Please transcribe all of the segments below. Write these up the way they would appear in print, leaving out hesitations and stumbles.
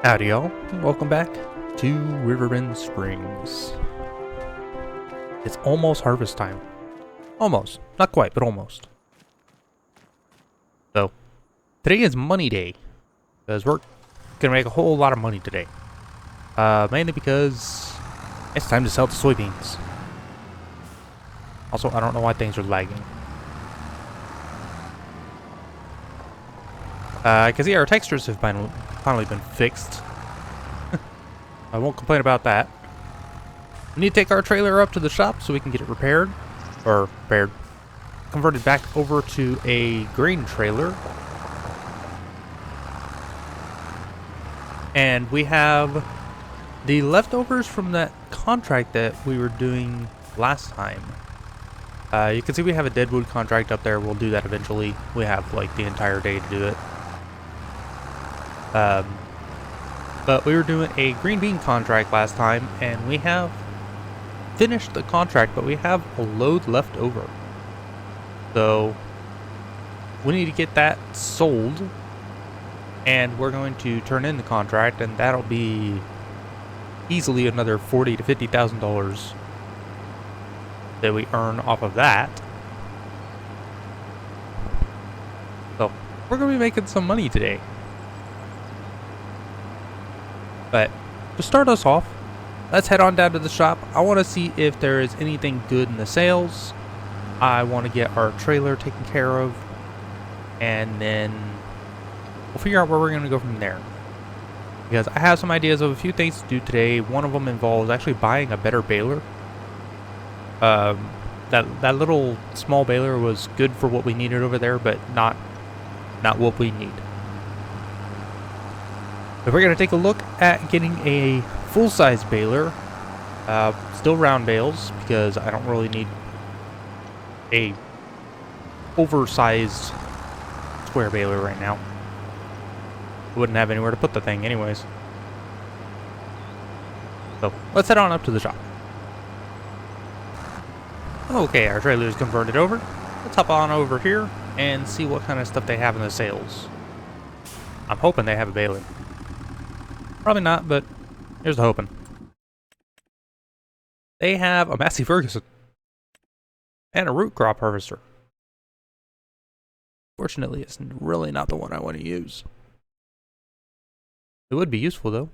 Howdy y'all, welcome back to Riverbend Springs. It's almost harvest time. Almost. Not quite, but almost. So, today is money day. Because we're gonna make a whole lot of money today. Mainly because it's time to sell the soybeans. Also, I don't know why things are lagging. Because yeah, our textures have finally been fixed. I won't complain about that. We need to take our trailer up to the shop so we can get it repaired. Or repaired. Converted back over to a grain trailer. And we have the leftovers from that contract that we were doing last time. You can see we have a deadwood contract up there. We'll do that eventually. We have like the entire day to do it. But we were doing a green bean contract last time, and we have finished the contract, but we have a load left over. So we need to get that sold, and we're going to turn in the contract, and that'll be easily another $40,000 to $50,000 that we earn off of that. So we're going to be making some money today. But to start us off, let's head on down to the shop. I want to see if there is anything good in the sales. I want to get our trailer taken care of, and then we'll figure out where we're going to go from there. Because I have some ideas of a few things to do today. One of them involves actually buying a better baler. That little small baler was good for what we needed over there, but not what we need. But we're going to take a look at getting a full-size baler, still round bales, because I don't really need a oversized square baler right now. Wouldn't have anywhere to put the thing anyways. So let's head on up to the shop. Okay, our trailer is converted over. Let's hop on over here and see what kind of stuff they have in the sales. I'm hoping they have a baler. Probably not, but here's the hoping. They have a Massey Ferguson and a root crop harvester. Fortunately, it's really not the one I want to use. It would be useful, though.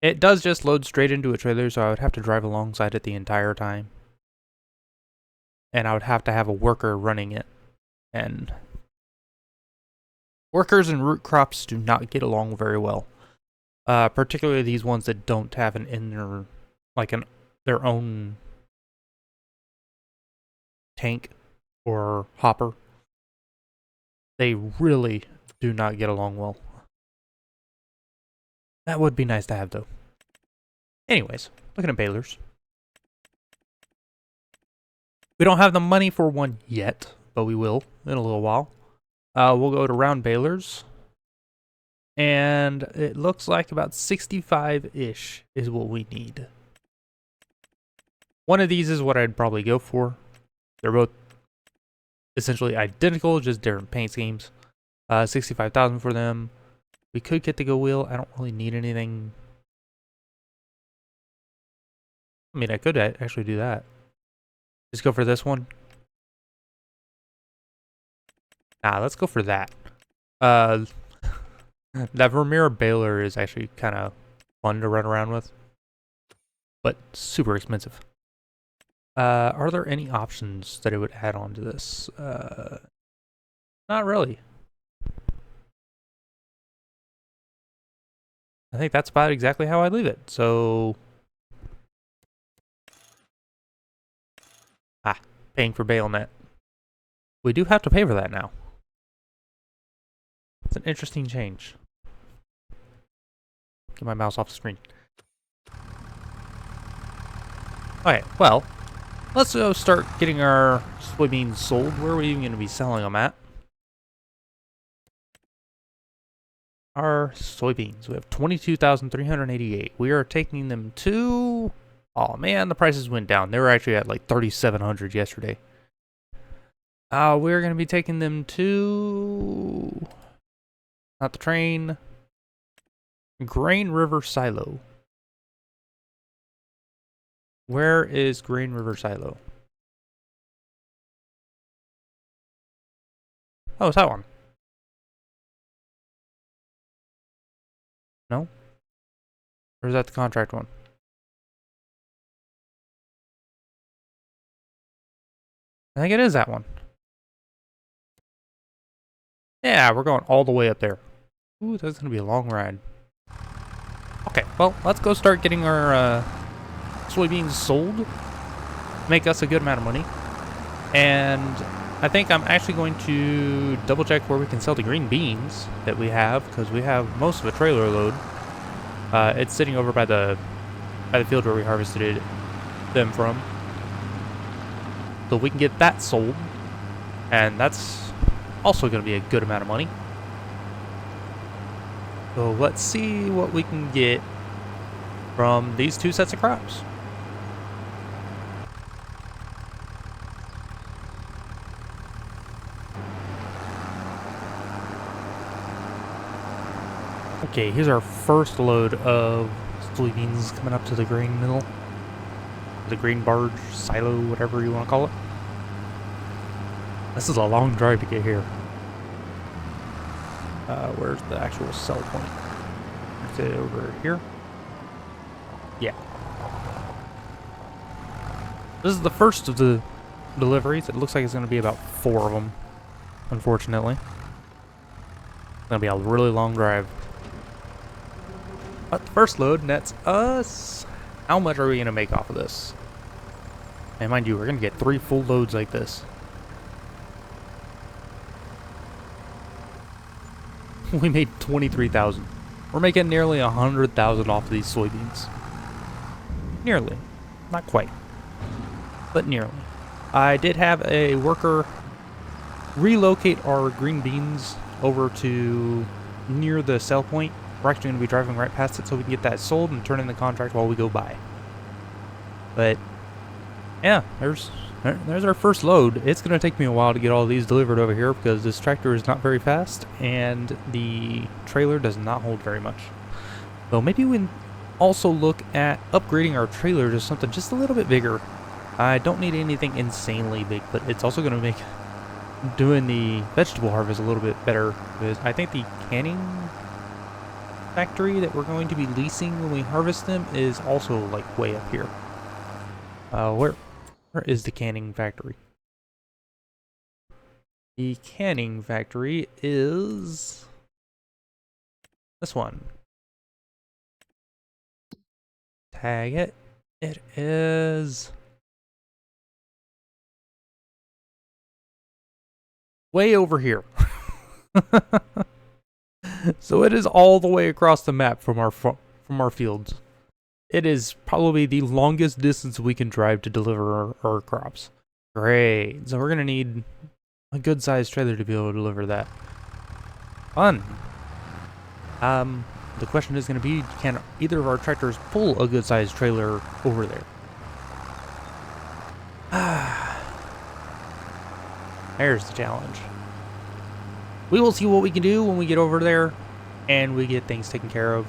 It does just load straight into a trailer, so I would have to drive alongside it the entire time. And I would have to have a worker running it. And workers and root crops do not get along very well. Particularly these ones that don't have an inner, like their own tank or hopper. They really do not get along well. That would be nice to have, though. Anyways, looking at balers. We don't have the money for one yet, but we will in a little while. We'll go to round balers. And it looks like about 65-ish is what we need. One of these is what I'd probably go for. They're both essentially identical, just different paint schemes. 65,000 for them. We could get the go wheel. I don't really need anything. I mean, I could actually do that. Just go for this one. Nah, let's go for that. That Vermeer baler is actually kind of fun to run around with, but super expensive. Are there any options that I would add on to this? Not really. I think that's about exactly how I leave it. So, paying for BailNet. We do have to pay for that now. It's an interesting change. Get my mouse off the screen. Okay, well, let's go start getting our soybeans sold. Where are we even going to be selling them at? Our soybeans. We have 22,388. We are taking them to... Oh man, the prices went down. They were actually at like 3,700 yesterday. We're going to be taking them to Not the train. Grain River Silo. Where is Grain River Silo? Oh, it's that one. No? Or is that the contract one? I think it is that one. Yeah, we're going all the way up there. Ooh, that's gonna be a long ride. Okay, well, let's go start getting our soybeans sold. Make us a good amount of money. And I think I'm actually going to double check where we can sell the green beans that we have, because we have most of a trailer load. It's sitting over by the field where we harvested them from. So we can get that sold. And that's also going to be a good amount of money. So let's see what we can get from these two sets of crops. Okay, here's our first load of soybeans coming up to the grain mill. The grain barge, silo, whatever you want to call it. This is a long drive to get here. Where's the actual sell point? Is it over here? Yeah. This is the first of the deliveries. It looks like it's going to be about 4 of them, unfortunately. It's going to be a really long drive. But the first load nets us... How much are we going to make off of this? And mind you, we're going to get 3 full loads like this. We made 23,000. We're making nearly 100,000 off of these soybeans. Nearly. Not quite. But nearly. I did have a worker relocate our green beans over to near the sell point. We're actually going to be driving right past it so we can get that sold and turn in the contract while we go by. But, yeah, there's our first load. It's going to take me a while to get all these delivered over here because this tractor is not very fast and the trailer does not hold very much. So maybe we can also look at upgrading our trailer to something just a little bit bigger. I don't need anything insanely big, but it's also going to make doing the vegetable harvest a little bit better because I think the canning factory that we're going to be leasing when we harvest them is also like way up here. Where is the canning factory? The canning factory is this one. Tag it. It is way over here. So it is all the way across the map from our fields. It is probably the longest distance we can drive to deliver our crops. Great. So we're going to need a good-sized trailer to be able to deliver that. Fun. The question is going to be, can either of our tractors pull a good-sized trailer over there? There's the challenge. We will see what we can do when we get over there and we get things taken care of.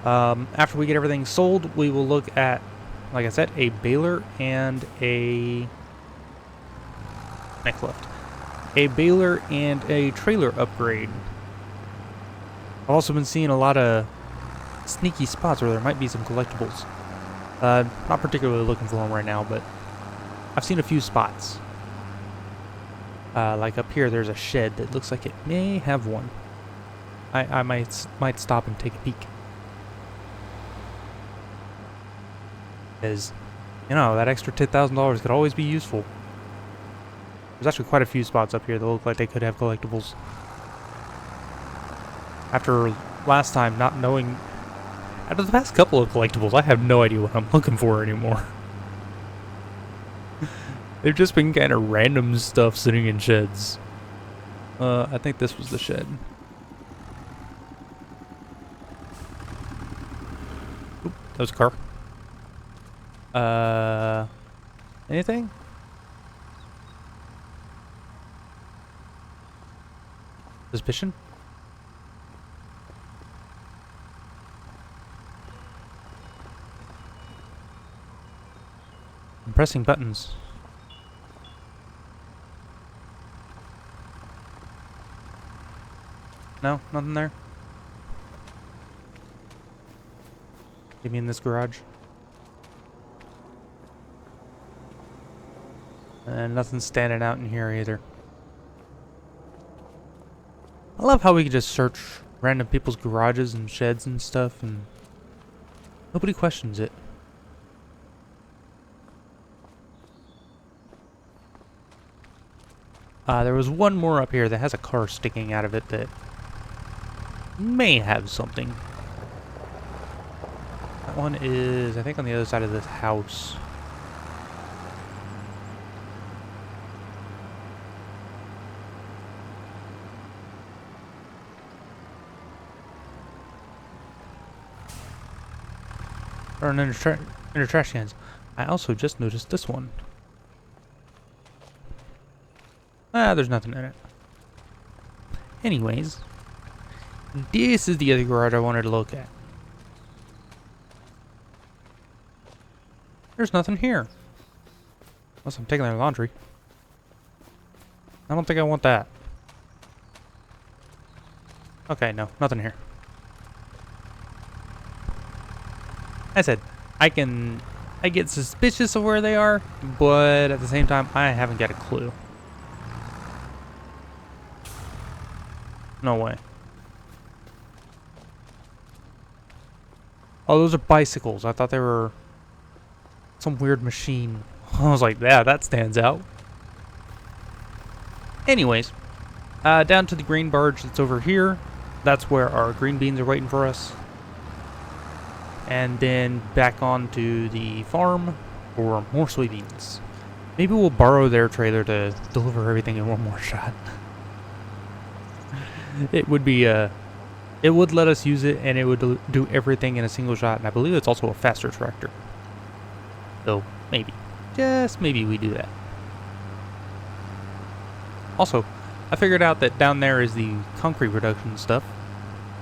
After we get everything sold, we will look at, like I said, a baler and a... Next left. A baler and a trailer upgrade. I've also been seeing a lot of sneaky spots where there might be some collectibles. Not particularly looking for them right now, but I've seen a few spots. Like up here, there's a shed that looks like it may have one. I might stop and take a peek. Because, you know, that extra $10,000 could always be useful. There's actually quite a few spots up here that look like they could have collectibles. After last time not knowing... After the past couple of collectibles, I have no idea what I'm looking for anymore. They've just been kind of random stuff sitting in sheds. I think this was the shed. Oop, that was a car. Anything? Suspicion? I'm pressing buttons. No, nothing there. Maybe in this garage. And nothing's standing out in here either. I love how we can just search random people's garages and sheds and stuff and nobody questions it. There was one more up here that has a car sticking out of it that may have something. That one is, I think, on the other side of this house. Or under trash cans. I also just noticed this one. There's nothing in it. Anyways, this is the other garage I wanted to look at. There's nothing here. Unless I'm taking their laundry. I don't think I want that. Okay, no, nothing here. I said, I get suspicious of where they are, but at the same time, I haven't got a clue. No way. Oh, those are bicycles. I thought they were some weird machine. I was like, yeah, that stands out. Anyways, down to the green barge that's over here. That's where our green beans are waiting for us. And then back onto the farm for more soybeans. Maybe we'll borrow their trailer to deliver everything in one more shot. It would be it would let us use it, and it would do everything in a single shot. And I believe it's also a faster tractor. So maybe, just maybe, we do that. Also, I figured out that down there is the concrete production stuff.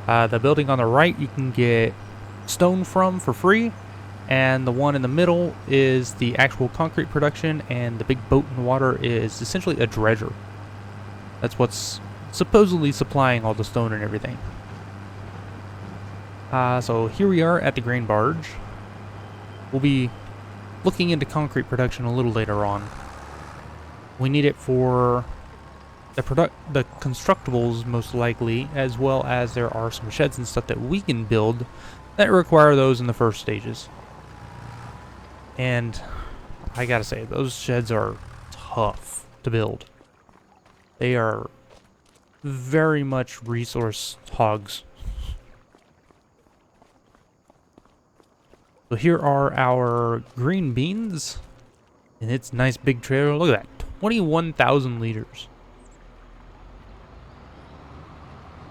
The building on the right you can get stone from for free, and the one in the middle is the actual concrete production, and the big boat in the water is essentially a dredger. That's what's supposedly supplying all the stone and everything. So here we are at the grain barge. We'll be looking into concrete production a little later on. We need it for the constructibles, most likely, as well as there are some sheds and stuff that we can build that require those in the first stages. And I gotta say, those sheds are tough to build. They are very much resource hogs. So here are our green beans. And it's a nice big trailer. Look at that. 21,000 liters.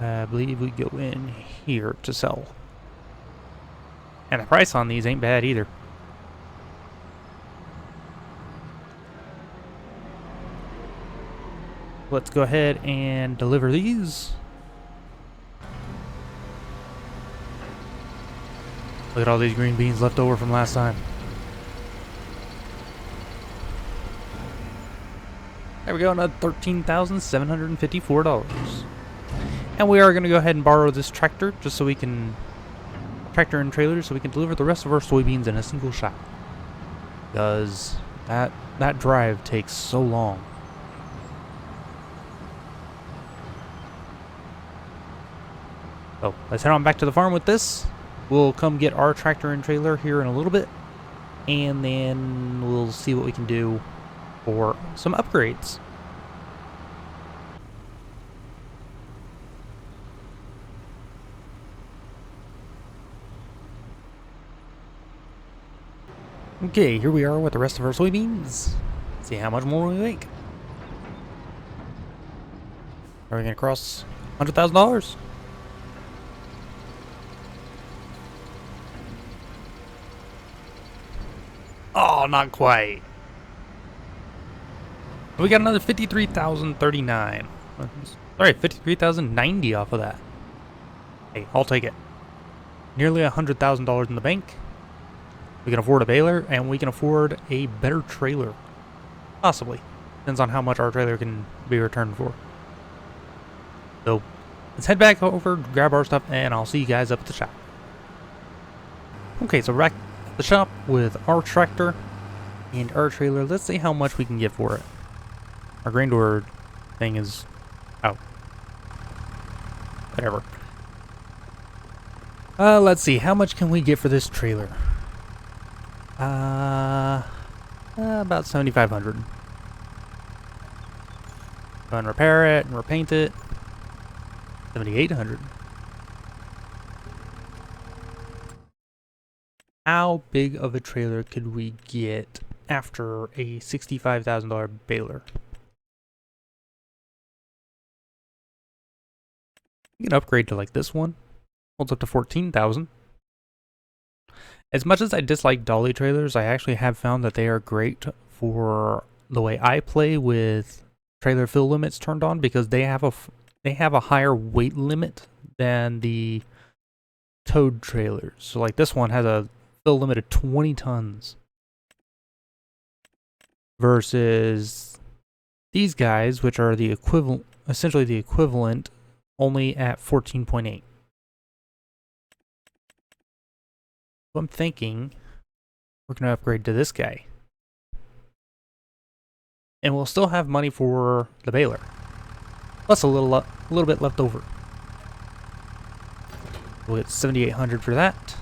I believe we go in here to sell. And the price on these ain't bad either. Let's go ahead and deliver these. Look at all these green beans left over from last time. There we go, another $13,754. And we are going to go ahead and borrow this tractor just so we can, tractor and trailer, so we can deliver the rest of our soybeans in a single shot. Because that drive takes so long. So let's head on back to the farm with this. We'll come get our tractor and trailer here in a little bit, and then we'll see what we can do for some upgrades. Okay, here we are with the rest of our soybeans. Let's see how much more we make. Are we gonna cross $100,000? Oh, not quite. We got another 53,039. Sorry, 53,090 off of that. Hey, I'll take it. Nearly $100,000 in the bank. We can afford a baler, and we can afford a better trailer. Possibly. Depends on how much our trailer can be returned for. So, let's head back over, grab our stuff, and I'll see you guys up at the shop. Okay, so back at the shop with our tractor and our trailer. Let's see how much we can get for it. Our grain door thing is out. Whatever. Let's see. How much can we get for this trailer? About 7,500. Go and repair it and repaint it. 7,800. How big of a trailer could we get after a $65,000 baler? You can upgrade to like this one. Holds up to 14,000. As much as I dislike dolly trailers, I actually have found that they are great for the way I play with trailer fill limits turned on, because they have a higher weight limit than the towed trailers. So like this one has a fill limit of 20 tons versus these guys, which are the equivalent, essentially the equivalent, only at 14.8. So I'm thinking we're going to upgrade to this guy. And we'll still have money for the baler. Plus a little bit left over. We'll get 7,800 for that.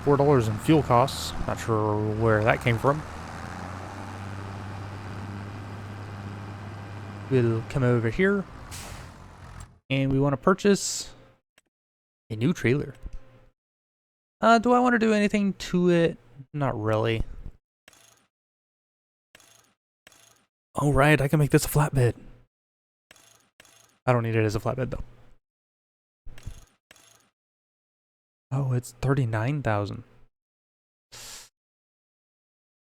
$4 in fuel costs. Not sure where that came from. We'll come over here. And we want to purchase a new trailer. Do I want to do anything to it? Not really. Oh, right, I can make this a flatbed. I don't need it as a flatbed, though. Oh, it's 39,000.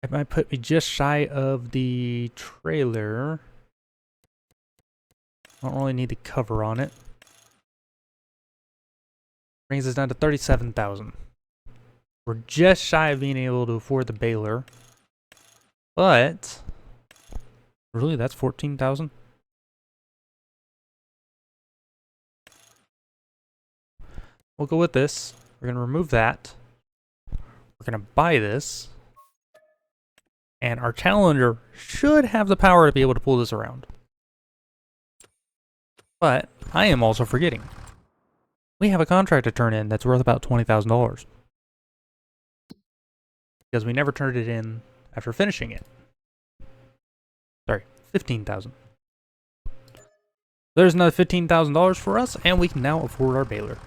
It might put me just shy of the trailer. I don't really need the cover on it. Brings us down to 37,000. We're just shy of being able to afford the baler. But really, that's 14,000. We'll go with this. We're going to remove that. We're going to buy this. And our Challenger should have the power to be able to pull this around. But I am also forgetting. We have a contract to turn in that's worth about $20,000. Because we never turned it in after finishing it. Sorry, 15,000. There's another $15,000 for us, and we can now afford our baler.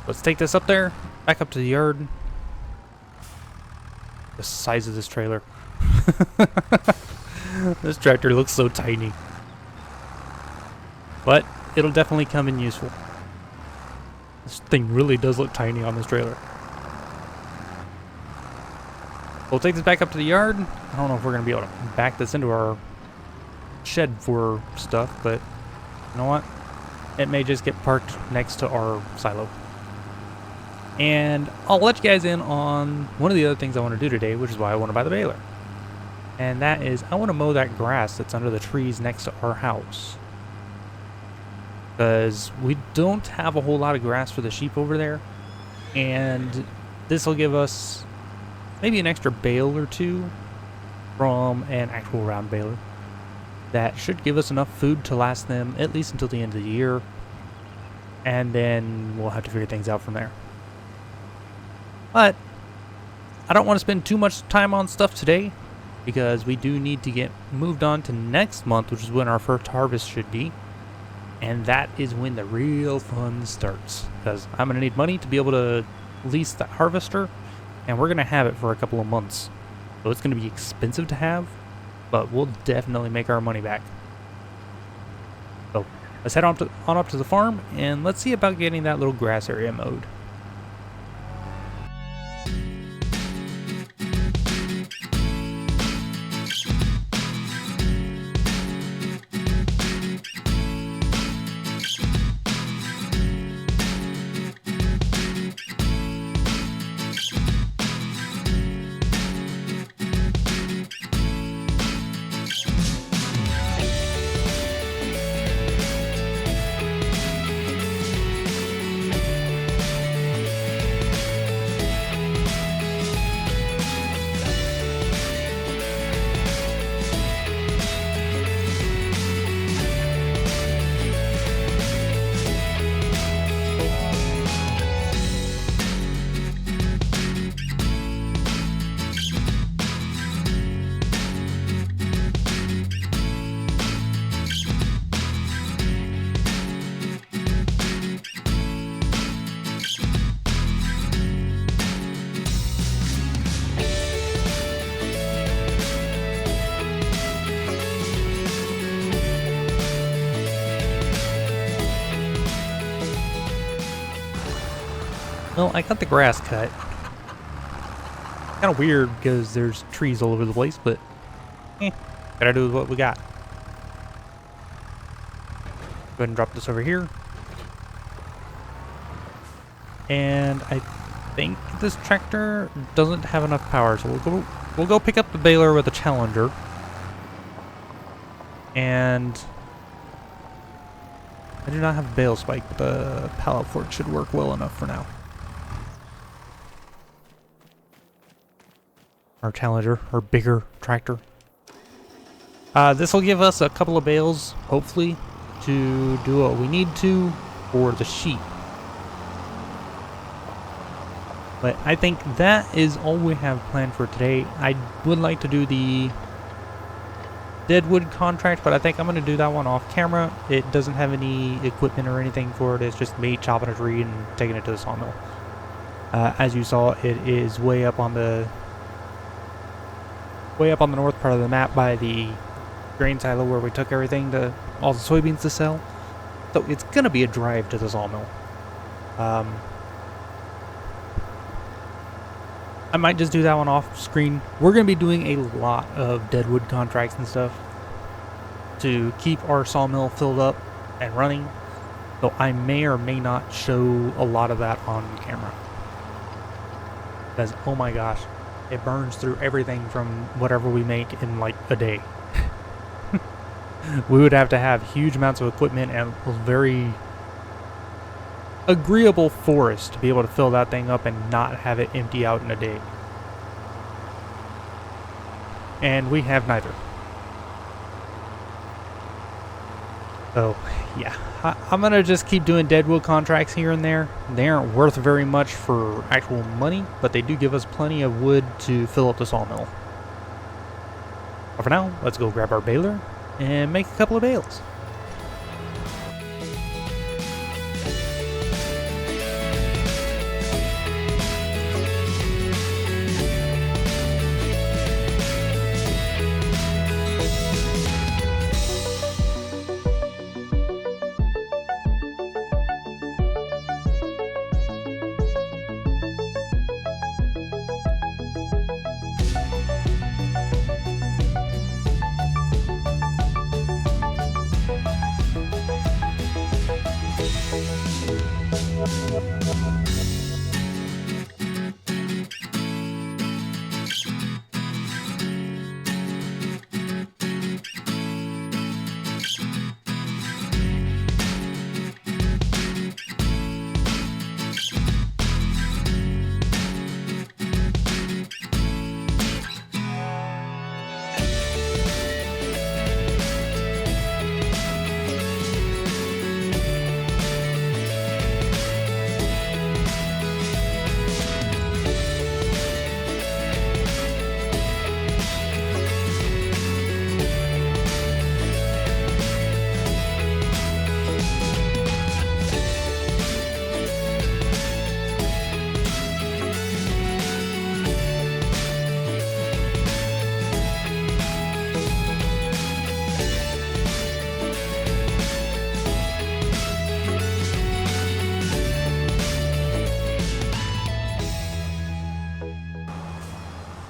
Let's take this up there, back up to the yard. The size of this trailer. This tractor looks so tiny. But it'll definitely come in useful. This thing really does look tiny on this trailer. We'll take this back up to the yard. I don't know if we're going to be able to back this into our shed for stuff, but you know what? It may just get parked next to our silo. And I'll let you guys in on one of the other things I want to do today, which is why I want to buy the baler. And that is, I want to mow that grass that's under the trees next to our house. Because we don't have a whole lot of grass for the sheep over there. And this will give us maybe an extra bale or two from an actual round baler. That should give us enough food to last them at least until the end of the year. And then we'll have to figure things out from there. But I don't want to spend too much time on stuff today, because we do need to get moved on to next month, which is when our first harvest should be. And that is when the real fun starts, because I'm going to need money to be able to lease that harvester, and we're going to have it for a couple of months. So it's going to be expensive to have, but we'll definitely make our money back. So let's head on up to the farm, and let's see about getting that little grass area mowed. Well, I got the grass cut. Kind of weird because there's trees all over the place, but gotta do what we got. Go ahead and drop this over here. And I think this tractor doesn't have enough power, so we'll go pick up the baler with the Challenger. And I do not have a bale spike, but the pallet fork should work well enough for now. Our Challenger, our bigger tractor. This will give us a couple of bales, hopefully, to do what we need to for the sheep. But I think that is all we have planned for today. I would like to do the deadwood contract, but I think I'm going to do that one off camera. It doesn't have any equipment or anything for it. It's just me chopping a tree and taking it to the sawmill. As you saw, it is way up on the north part of the map by the grain silo where we took everything to all the soybeans to sell. So it's going to be a drive to the sawmill. I might just do that one off screen. We're going to be doing a lot of deadwood contracts and stuff to keep our sawmill filled up and running. So I may or may not show a lot of that on camera. Because, oh my gosh, it burns through everything from whatever we make in like a day. We would have to have huge amounts of equipment and a very agreeable forest to be able to fill that thing up and not have it empty out in a day. And we have neither. So, yeah. I'm going to just keep doing deadwood contracts here and there. They aren't worth very much for actual money, but they do give us plenty of wood to fill up the sawmill. But for now, let's go grab our baler and make a couple of bales.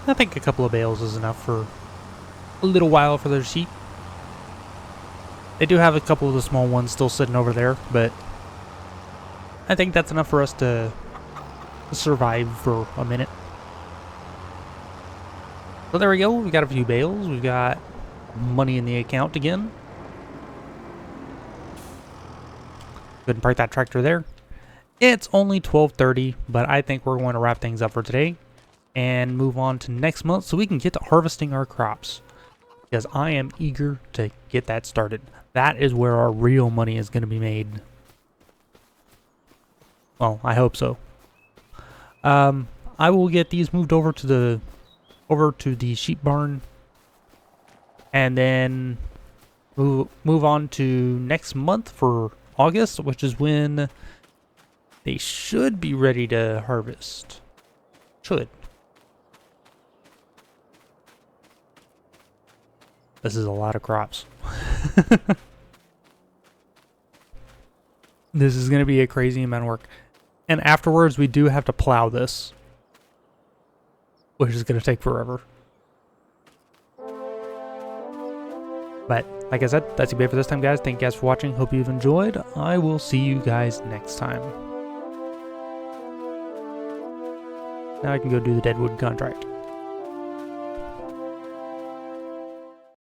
I think a couple of bales is enough for a little while for their sheep. They do have a couple of the small ones still sitting over there, but I think that's enough for us to survive for a minute. So there we go. We got a few bales. We've got money in the account again. Go ahead and park that tractor there. It's only 12:30, but I think we're going to wrap things up for today and move on to next month so we can get to harvesting our crops, because I am eager to get that started. That is where our real money is going to be made. Well, I hope so. I will get these moved over to the sheep barn, and then move on to next month for August, which is when they should be ready to harvest. Should. This is a lot of crops. This is going to be a crazy amount of work. And afterwards, we do have to plow this, which is going to take forever. But like I said, that's going to be it for this time, guys. Thank you guys for watching. Hope you've enjoyed. I will see you guys next time. Now I can go do the Deadwood contract.